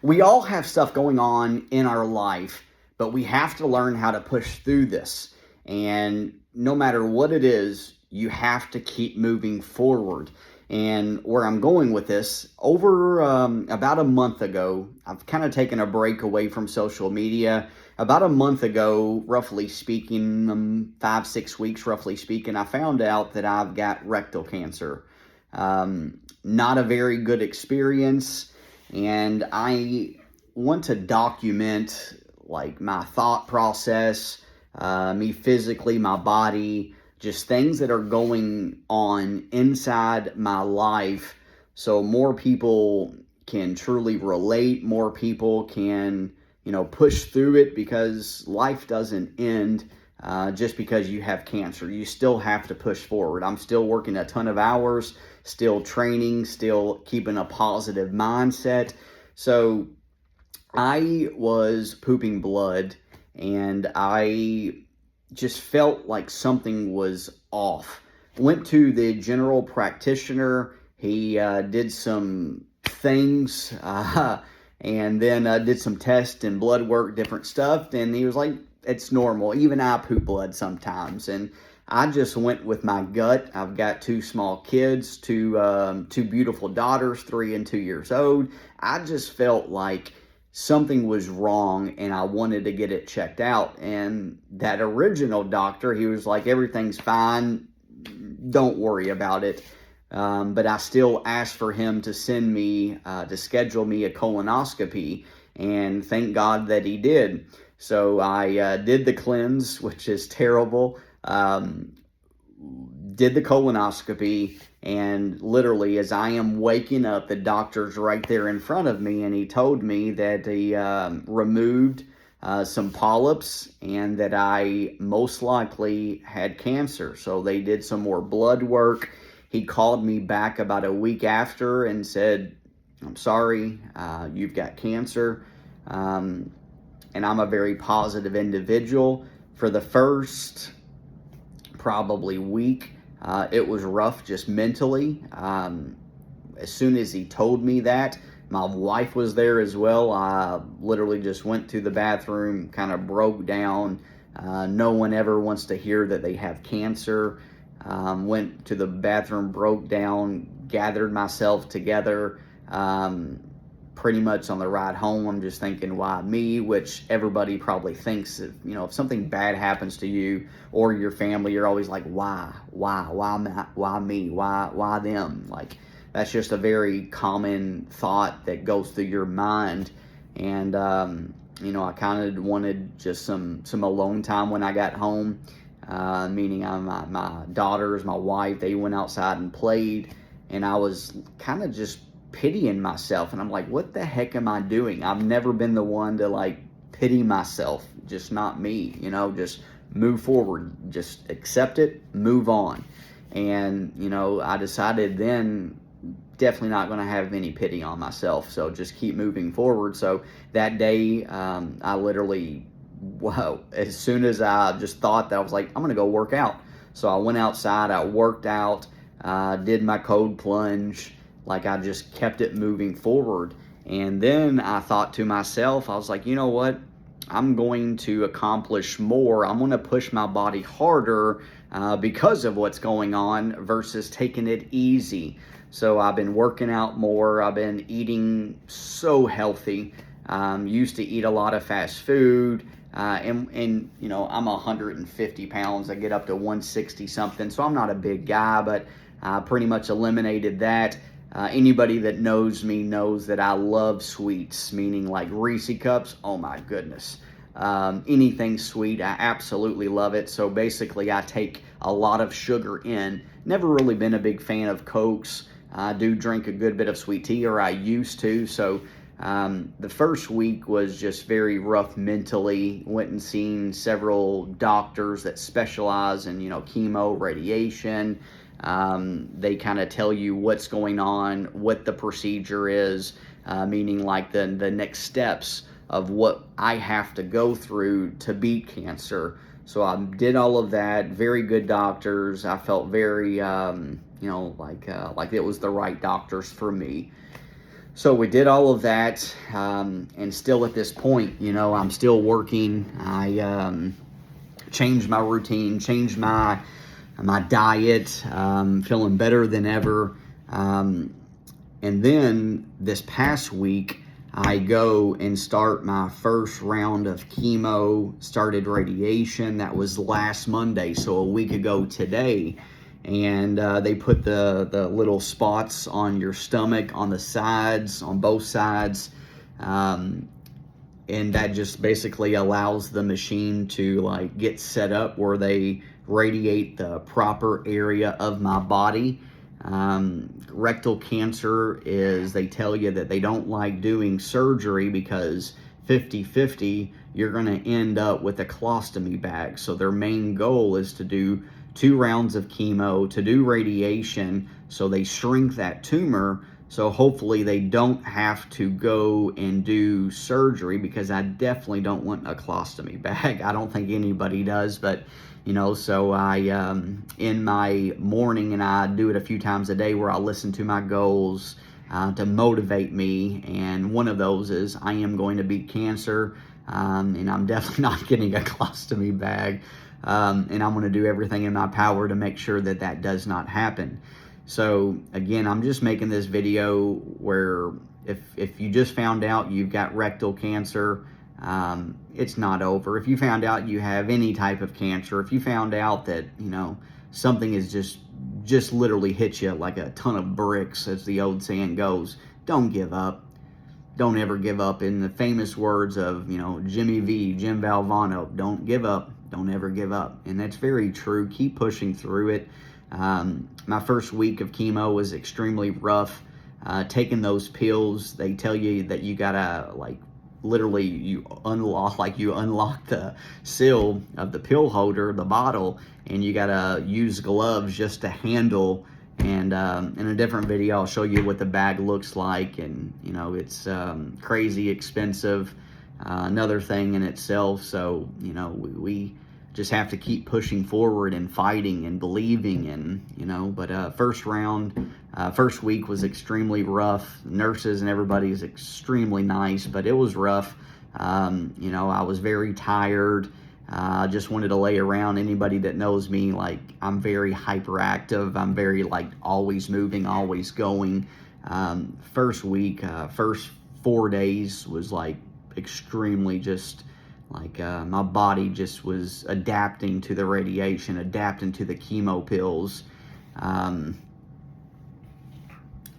We all have stuff going on in our life, but we have to learn how to push through this. And no matter what it is, you have to keep moving forward. And where I'm going with this, over about a month ago, I've kind of taken a break away from social media. About a month ago, roughly speaking, 5, 6 weeks, roughly speaking, I found out that I've got rectal cancer. Not a very good experience, and I want to document like my thought process, me physically, my body, just things that are going on inside my life, so more people can truly relate, more people can, push through it, because life doesn't end just because you have cancer. You still have to push forward. I'm still working a ton of hours, still training, still keeping a positive mindset. So I was pooping blood, and I just felt like something was off. Went to the general practitioner. He did some things and then did some tests and blood work, different stuff. And he was like, it's normal. Even I poop blood sometimes. And I just went with my gut. I've got 2 small kids, two beautiful daughters, 3 and 2 years old. I just felt like something was wrong, and I wanted to get it checked out. And that original doctor, he was like, everything's fine, don't worry about it. But I still asked for him to send me, to schedule me a colonoscopy, and thank God that he did. So I did the cleanse, which is terrible, did the colonoscopy, and literally as I am waking up, the doctor's right there in front of me, and he told me that he removed some polyps and that I most likely had cancer. So they did some more blood work. He called me back about a week after and said, I'm sorry, you've got cancer. And I'm a very positive individual. For the first probably week, it was rough just mentally. As soon as he told me that, my wife was there as well. I literally just went to the bathroom, kind of broke down. No one ever wants to hear that they have cancer. Went to the bathroom, broke down, gathered myself together. Pretty much on the ride home, I'm just thinking, why me? Which everybody probably thinks, if something bad happens to you or your family, you're always like, why me? Why them? Like, that's just a very common thought that goes through your mind. And, I kind of wanted just some alone time when I got home, meaning my daughters, my wife, they went outside and played, and I was kind of just pitying myself, and I'm like, what the heck am I doing? I've never been the one to pity myself. Just not me. Just move forward, just accept it, move on. And I decided then, definitely not going to have any pity on myself, so just keep moving forward. So that day, I literally, as soon as I just thought that, I was like, I'm going to go work out. So I went outside, I worked out, did my cold plunge. I just kept it moving forward. And then I thought to myself, I was like, you know what? I'm going to accomplish more. I'm going to push my body harder because of what's going on versus taking it easy. So I've been working out more. I've been eating so healthy. Used to eat a lot of fast food. And I'm 150 pounds. I get up to 160 something. So I'm not a big guy, but I pretty much eliminated that. Anybody that knows me knows that I love sweets, meaning like Reese cups. Oh my goodness. Anything sweet, I absolutely love it. So basically I take a lot of sugar in. Never really been a big fan of Cokes. I do drink a good bit of sweet tea, or I used to. So the first week was just very rough mentally. Went and seen several doctors that specialize in, chemo, radiation. They kind of tell you what's going on, what the procedure is, meaning like the next steps of what I have to go through to beat cancer. So I did all of that. Very good doctors. I felt very, like it was the right doctors for me. So we did all of that, and still at this point, I'm still working. I changed my routine, changed my diet, feeling better than ever. And then this past week, I go and start my first round of chemo, started radiation. That was last Monday, so a week ago today. And they put the little spots on your stomach, on the sides, on both sides. And that just basically allows the machine to like get set up where they radiate the proper area of my body. Rectal cancer is, they tell you that they don't like doing surgery because 50-50 you're going to end up with a colostomy bag. So their main goal is to do 2 rounds of chemo, to do radiation, so they shrink that tumor, so hopefully they don't have to go and do surgery, because I definitely don't want a colostomy bag. I don't think anybody does, but so I, in my morning, and I do it a few times a day, where I listen to my goals to motivate me, and one of those is I am going to beat cancer, and I'm definitely not getting a colostomy bag, and I'm going to do everything in my power to make sure that that does not happen. So again, I'm just making this video where if you just found out you've got rectal cancer, it's not over. If you found out you have any type of cancer, if you found out that, something is just literally hit you like a ton of bricks, as the old saying goes, don't give up. Don't ever give up. In the famous words of, Jim Valvano, don't give up. Don't ever give up. And that's very true. Keep pushing through it. My first week of chemo was extremely rough. Taking those pills, they tell you that you gotta literally you unlock the seal of the pill holder, the bottle, and you gotta use gloves just to handle. And in a different video, I'll show you what the bag looks like, and it's crazy expensive. Another thing in itself. So we just have to keep pushing forward and fighting and believing, and but first week was extremely rough. Nurses and everybody is extremely nice, but it was rough. I was very tired. I just wanted to lay around. Anybody that knows me, I'm very hyperactive. I'm very always moving, always going. First week, first 4 days was extremely just my body just was adapting to the radiation, adapting to the chemo pills.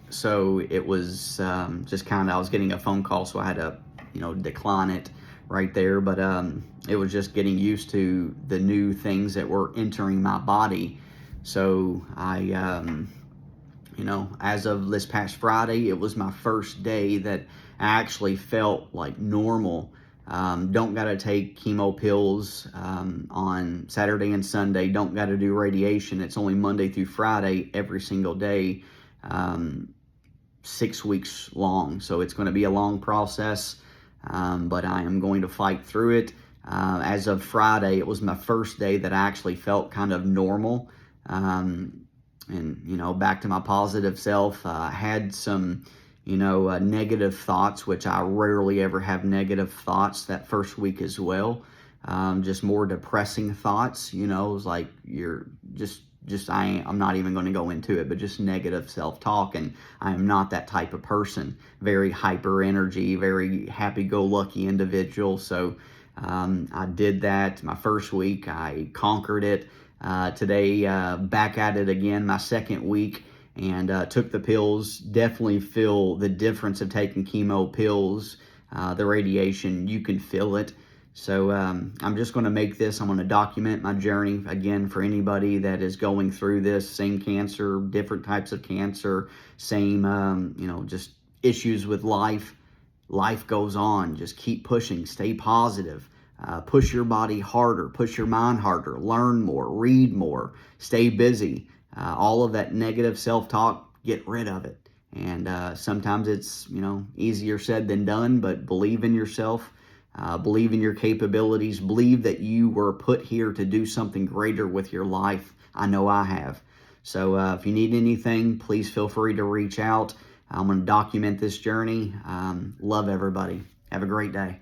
So it was just kind of, I was getting a phone call, so I had to, decline it right there. But it was just getting used to the new things that were entering my body. So I, as of this past Friday, it was my first day that I actually felt like normal. Don't got to take chemo pills on Saturday and Sunday. Don't got to do radiation. It's only Monday through Friday every single day, 6 weeks long. So it's going to be a long process, but I am going to fight through it. As of Friday, it was my first day that I actually felt kind of normal. And, back to my positive self. I had some negative thoughts, which I rarely ever have negative thoughts that first week as well. Just more depressing thoughts, it was like you're I'm not even going to go into it, but just negative self-talk. And I am not that type of person. Very hyper energy, very happy-go-lucky individual. So I did that my first week. I conquered it. Today, back at it again, my second week. And took the pills. Definitely feel the difference of taking chemo pills, the radiation. You can feel it. So I'm just going to make this. I'm going to document my journey again for anybody that is going through this same cancer, different types of cancer, same just issues with life. Life goes on. Just keep pushing. Stay positive. Push your body harder. Push your mind harder. Learn more. Read more. Stay busy. All of that negative self-talk, get rid of it. And sometimes it's, easier said than done, but believe in yourself, believe in your capabilities, believe that you were put here to do something greater with your life. I know I have. So if you need anything, please feel free to reach out. I'm going to document this journey. Love everybody. Have a great day.